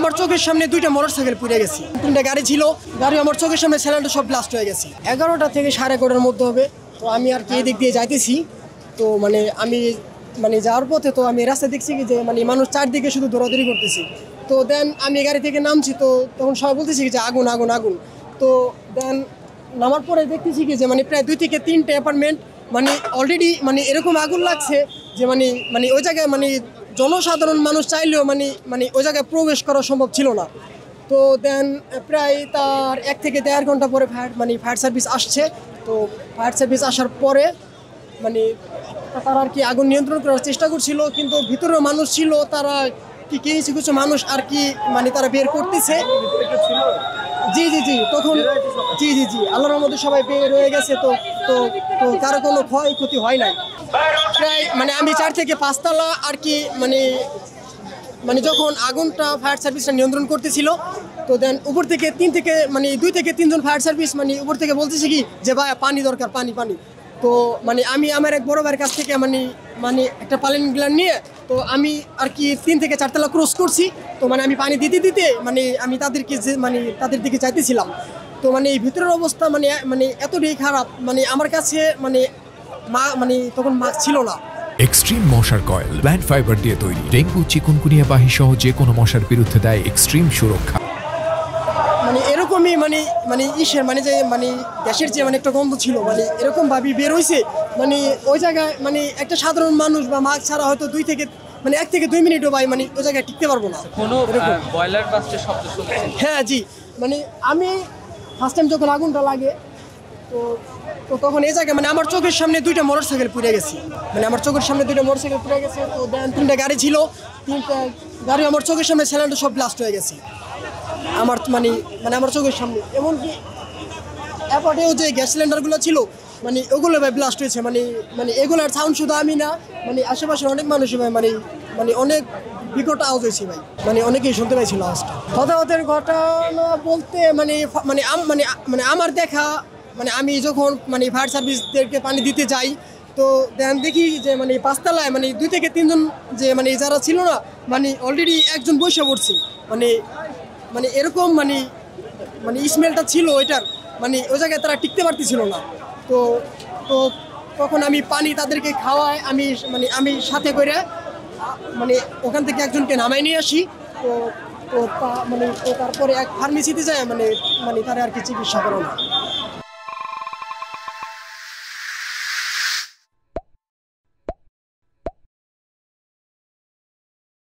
আমার চোখের সামনে দুইটা মোটরসাইকেল পুড়ে গেছে, তিনটা গাড়ি ছিল, গাড়ি আমার চোখের সামনে সিলিন্ডার সব ব্লাস্ট হয়ে গেছে। 11টা থেকে 11:30টার মধ্যে হবে। তো আমি আর কি এদিক দিয়ে যাইতেছি, তো আমি যাওয়ার পথে তো আমি রাস্তায় দেখছি কি যে মানুষ চারদিকে শুধু দৌড়াদৌড়ি করতেছি। তো দেন আমি গাড়ি থেকে নামছি, তো তখন সবাই বলতেছি কি যে আগুন আগুন আগুন। তো দেন নামার পরে দেখতেছি কি যে প্রায় 2 থেকে 3টে অ্যাপার্টমেন্ট অলরেডি এরকম আগুন লাগছে যে ওই জায়গায় জনসাধারণ মানুষ চাইলেও ওই জায়গায় প্রবেশ করা সম্ভব ছিল না। তো দেন প্রায় তার 1 থেকে 1.5 ঘন্টা পরে ফায়ার সার্ভিস আসছে। তো ফায়ার সার্ভিস আসার পরে তারা আর কি আগুন নিয়ন্ত্রণ করার চেষ্টা করছিল, কিন্তু ভিতরেও মানুষ ছিল, তারা কিছু কিছু মানুষ আর কি তারা বের করতেছে। জি জি জি তখন জি জি জি আল্লাহর রহমতে সবাই বের হয়ে গেছে। তো তো তো কারো কোনো ক্ষয়ক্ষতি হয় নাই। প্রায় আমি 4 থেকে 5 তলা আর কি যখন আগুনটা ফায়ার সার্ভিসটা নিয়ন্ত্রণ করতেছিল, তো দেন উপর থেকে 2 থেকে 3 জন ফায়ার সার্ভিস উপর থেকে বলতেছে কি যে ভাই পানি দরকার, পানি পানি। তো আমি আমার এক বড় ভাইয়ের কাছ থেকে একটা পানির গ্লান নিয়ে তো আমি আর কি 3 থেকে 4 তলা ক্রস করছি। তো আমি পানি দিতে দিতে আমি তাদেরকে তাদের দিকে চাইতেছিলাম। তো এই ভিতরের অবস্থা এতটাই খারাপ, আমার কাছে তখন মাস্ক ছিল না। এক্সট্রিম মশার কয়েল প্ল্যান্ট ফাইবার দিয়ে তৈরি, ডেঙ্গু চিকুনগুনিয়া বাহি সহ যে কোনো মশার বিরুদ্ধে দেয় এক্সট্রিম সুরক্ষা। এরকমই ইসের যে গ্যাসের যে একটা গন্ধ ছিল, এরকম ভাবে বের হয়েছে। ওই জায়গায় একটা সাধারণ মানুষ বা মাস্ক ছাড়া হয়তো 1 থেকে 2 মিনিটও ভাই ওই জায়গায় টিকতে পারবো না। কোনো বয়লার বাস্টের শব্দ শুনছেন? হ্যাঁ জি, আমি ফার্স্ট টাইম যখন আগুনটা লাগে তো তখন এই জায়গায় আমার চোখের সামনে 2টা মোটরসাইকেল পুড়ে গেছে। আমার চোখের সামনে 2টা মোটরসাইকেল পুড়ে গেছে। তো দেন 3টা গাড়ি ছিল, 3টা গাড়ি আমার চোখের সামনে সিলিন্ডার সব ব্লাস্ট হয়ে গেছে আমার আমার চোখের সামনে। এমনকি অ্যাপার্টেও যে গ্যাস সিলিন্ডারগুলো ছিল ওগুলো ভাই ব্লাস্ট হয়েছে। এগুলোর সাউন্ড শুধু আমি না, আশেপাশের অনেক মানুষই ভাই অনেক বিকট আওয়াজ হয়েছে ভাই, অনেকেই শুনতে পাইছিল আওয়াজটা। হতাহতের ঘটনা বলতে আমার দেখা আমি যখন ফায়ার সার্ভিসদেরকে পানি দিতে যাই, তো দেন দেখি যে 5 তলায় 2 থেকে 3 জন যে যারা ছিল না অলরেডি একজন বসে পড়ছে। এরকম স্মেলটা ছিল ওইটার, ওই জায়গায় তারা টিকতে পারতেছিল না। তো তো তখন আমি পানি তাদেরকে খাওয়াই, আমি সাথে করে ওখান থেকে একজনকে নামাই নিয়ে আসি। তো তারপরে এক ফার্মেসিতে যায় তারা আর কি চিকিৎসা করে না।